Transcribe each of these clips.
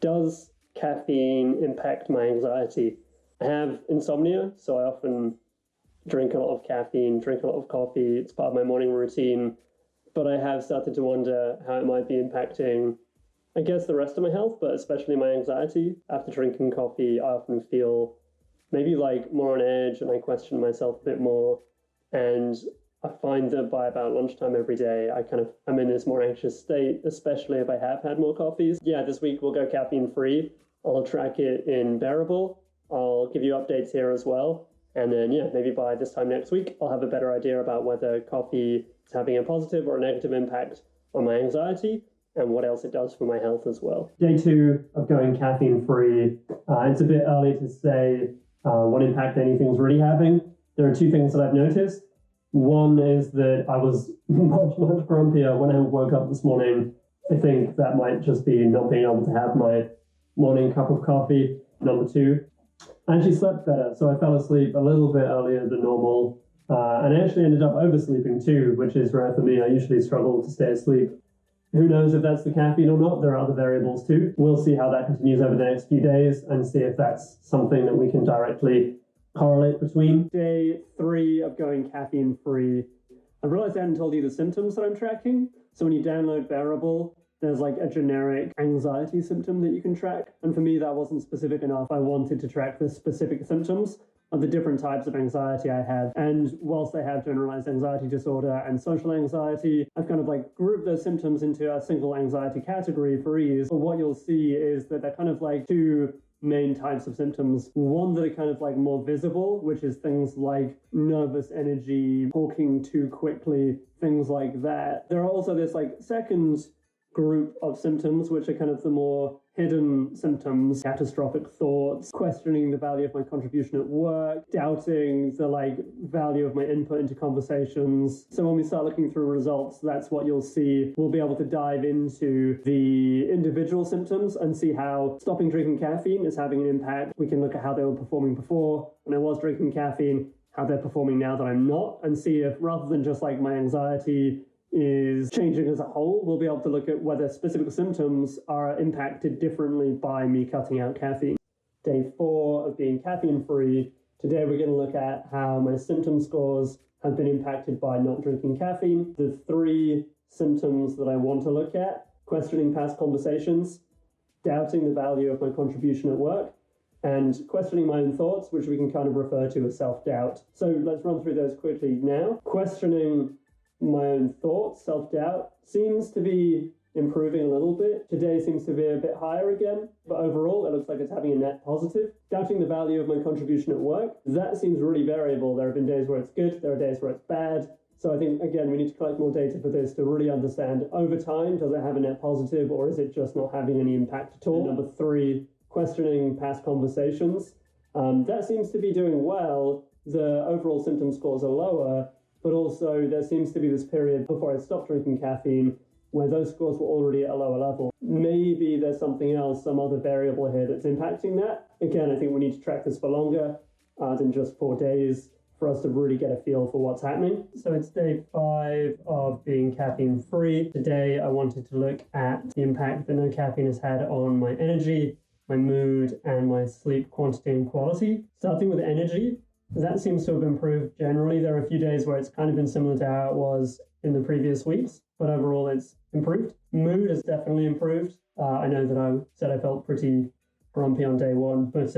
Does caffeine impact my anxiety? I have insomnia, so I often drink a lot of caffeine, drink a lot of coffee. It's part of my morning routine. But I have started to wonder how it might be impacting, I guess, the rest of my health, but especially my anxiety. After drinking coffee, I often feel maybe like more on edge and I question myself a bit more. And I find that by about lunchtime every day, I'm in this more anxious state, especially if I have had more coffees. Yeah, this week we'll go caffeine free. I'll track it in Bearable. I'll give you updates here as well. And then, yeah, maybe by this time next week, I'll have a better idea about whether coffee is having a positive or a negative impact on my anxiety and what else it does for my health as well. Day 2 of going caffeine free. It's a bit early to say what impact anything's really having. There are 2 things that I've noticed. One is that I was much grumpier when I woke up this morning. I think that might just be not being able to have my morning cup of coffee. Number 2, I actually slept better, so I fell asleep a little bit earlier than normal. And I actually ended up oversleeping too, which is rare for me. I usually struggle to stay asleep. Who knows if that's the caffeine or not? There are other variables too. We'll see how that continues over the next few days and see if that's something that we can directly correlate between. Day 3 of going caffeine free. I realized I hadn't told you the symptoms that I'm tracking. So when you download Bearable, there's like a generic anxiety symptom that you can track. And for me, that wasn't specific enough. I wanted to track the specific symptoms of the different types of anxiety I have. And whilst I have generalized anxiety disorder and social anxiety, I've kind of like grouped those symptoms into a single anxiety category for ease. But what you'll see is that they're kind of like 2 main types of symptoms. One that are kind of like more visible, which is things like nervous energy, talking too quickly, things like that. There are also this like second group of symptoms, which are kind of the more hidden symptoms, catastrophic thoughts, questioning the value of my contribution at work, doubting the value of my input into conversations. So when we start looking through results, that's what you'll see. We'll be able to dive into the individual symptoms and see how stopping drinking caffeine is having an impact. We can look at how they were performing before when I was drinking caffeine, how they're performing now that I'm not, and see if rather than just like my anxiety is changing as a whole, we'll be able to look at whether specific symptoms are impacted differently by me cutting out caffeine. Day 4 of being caffeine free. Today we're going to look at how my symptom scores have been impacted by not drinking caffeine. The 3 symptoms that I want to look at: questioning past conversations, doubting the value of my contribution at work, and questioning my own thoughts, which we can kind of refer to as self-doubt. So let's run through those quickly now. Questioning my own thoughts, self-doubt, seems to be improving a little bit. Today seems to be a bit higher again, but overall it looks like it's having a net positive. Doubting the value of my contribution at work, that seems really variable. There have been days where it's good, there are days where it's bad. So I think, again, we need to collect more data for this to really understand over time, does it have a net positive or is it just not having any impact at all? And number 3, questioning past conversations. That seems to be doing well. The overall symptom scores are lower, but also there seems to be this period before I stopped drinking caffeine where those scores were already at a lower level. Maybe there's something else, some other variable here that's impacting that. Again, I think we need to track this for longer than just 4 days for us to really get a feel for what's happening. So it's day 5 of being caffeine free. Today I wanted to look at the impact that no caffeine has had on my energy, my mood, and my sleep quantity and quality. Starting with energy, that seems to have improved generally. There are a few days where it's kind of been similar to how it was in the previous weeks, but overall it's improved. Mood has definitely improved. I know that I said I felt pretty grumpy on day 1, but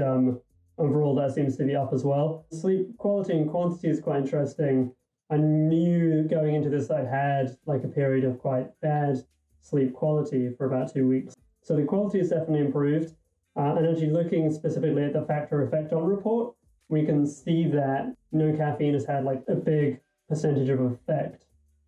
overall that seems to be up as well. Sleep quality and quantity is quite interesting. I knew going into this I had like a period of quite bad sleep quality for about 2 weeks. So the quality is definitely improved. And actually looking specifically at the factor effect on report, we can see that no caffeine has had like a big percentage of effect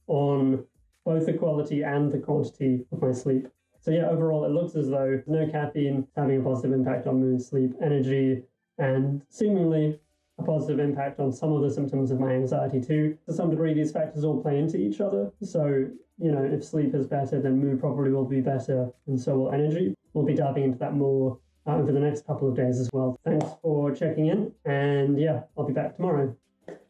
on both the quality and the quantity of my sleep. So yeah, overall it looks as though no caffeine is having a positive impact on mood, sleep, energy, and seemingly a positive impact on some of the symptoms of my anxiety too. To some degree, these factors all play into each other. So, if sleep is better, then mood probably will be better, and so will energy. We'll be diving into that more over the next couple of days as well. Thanks for checking in, and yeah, I'll be back tomorrow.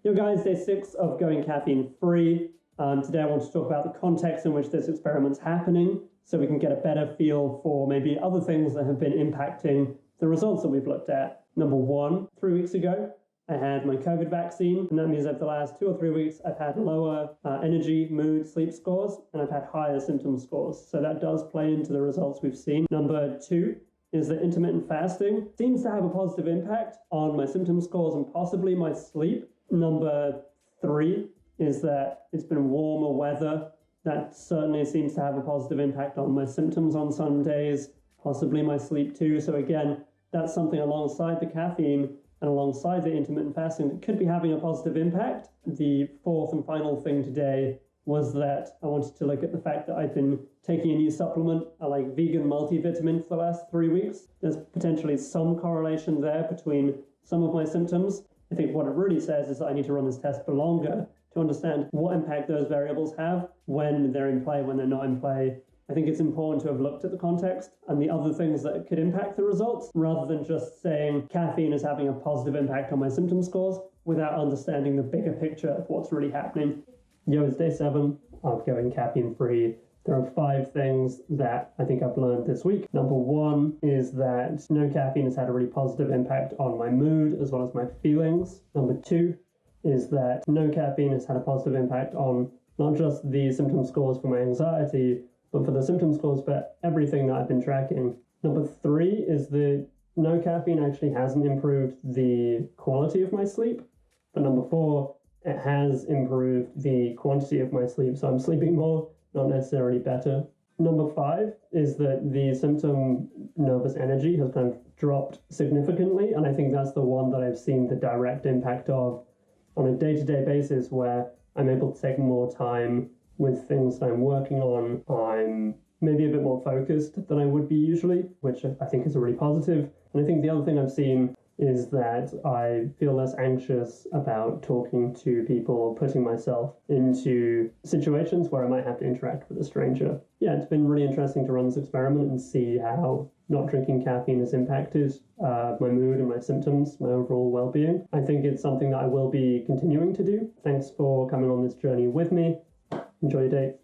Yo guys, day 6 of going caffeine free. Today I want to talk about the context in which this experiment's happening. so we can get a better feel for maybe other things that have been impacting the results that we've looked at. Number one, 3 weeks ago, I had my COVID vaccine, and that means over the last 2 or 3 weeks, I've had lower energy, mood, sleep scores, and I've had higher symptom scores. So that does play into the results we've seen. Number two is that intermittent fasting seems to have a positive impact on my symptom scores and possibly my sleep. Number three is that it's been warmer weather. That certainly seems to have a positive impact on my symptoms on some days, possibly my sleep too. So again, that's something alongside the caffeine and alongside the intermittent fasting that could be having a positive impact. The fourth and final thing today was that I wanted to look at the fact that I've been taking a new supplement, a vegan multivitamin, for the last 3 weeks. There's potentially some correlation there between some of my symptoms. I think what it really says is that I need to run this test for longer to understand what impact those variables have when they're in play, when they're not in play. I think it's important to have looked at the context and the other things that could impact the results, rather than just saying caffeine is having a positive impact on my symptom scores without understanding the bigger picture of what's really happening. It's day 7 of going caffeine-free. There are 5 things that I think I've learned this week. Number 1 is that no caffeine has had a really positive impact on my mood as well as my feelings. Number 2 is that no caffeine has had a positive impact on not just the symptom scores for my anxiety, but for the symptom scores for everything that I've been tracking. Number 3 is that no caffeine actually hasn't improved the quality of my sleep. But number 4, it has improved the quantity of my sleep. So I'm sleeping more, not necessarily better. Number 5 is that the symptom nervous energy has kind of dropped significantly. And I think that's the one that I've seen the direct impact of on a day-to-day basis, where I'm able to take more time with things that I'm working on. I'm maybe a bit more focused than I would be usually, which I think is a really positive. And I think the other thing I've seen is that I feel less anxious about talking to people or putting myself into situations where I might have to interact with a stranger. Yeah, it's been really interesting to run this experiment and see how not drinking caffeine has impacted my mood and my symptoms, my overall well-being. I think it's something that I will be continuing to do. Thanks for coming on this journey with me. Enjoy your day.